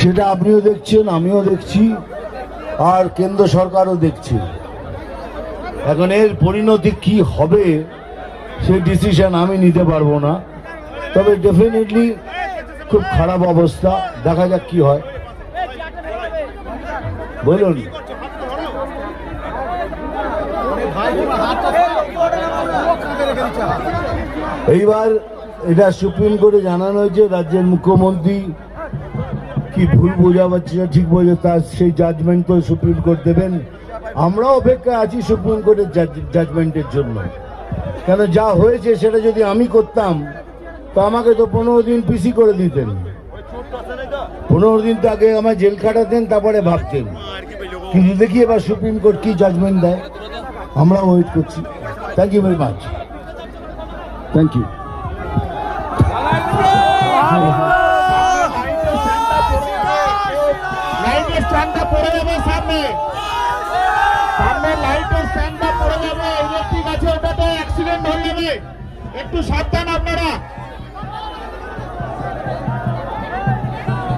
সেটা আপনিও দেখছেন, আমিও দেখছি, আর কেন্দ্র সরকারও দেখছে। এখন এর পরিণতি কি হবে সেই ডিসিশন আমি নিতে পারবো না, তবে ডেফিনেটলি খুব খারাপ অবস্থা। দেখা যাক কি হয়। বলুন, এইবার এটা সুপ্রিম কোর্টে জানানো হয়েছে, রাজ্যের মুখ্যমন্ত্রী কি ভুল বোঝা পাচ্ছে না ঠিক বোঝে, তার সেই জাজমেন্ট তো সুপ্রিম কোর্ট দেবেন। আমরা অপেক্ষায় আছি সুপ্রিম কোর্টের জাজমেন্টের জন্য। কেন যা হয়েছে সেটা যদি আমি করতাম তো আমাকে তো 15 দিন পিসি করে দিতেন, 15 দিন তো আগে আমায় জেল খাটাতেন, তারপরে ভাবতেন। কিন্তু দেখি এবার সুপ্রিম কোর্ট কি জাজমেন্ট দেয়, আমরা ওয়েট করছি। Thank you very much. Thank you. লাইটের স্ট্যান্ডটা পড়ে যাবে, সামনে সামনে লাইটের স্ট্যান্ডটা পড়ে যাবে, ইলেকট্রিক আছে, ওটাতে অ্যাক্সিডেন্ট হয়ে যাবে, একটু সাবধান আপনারা।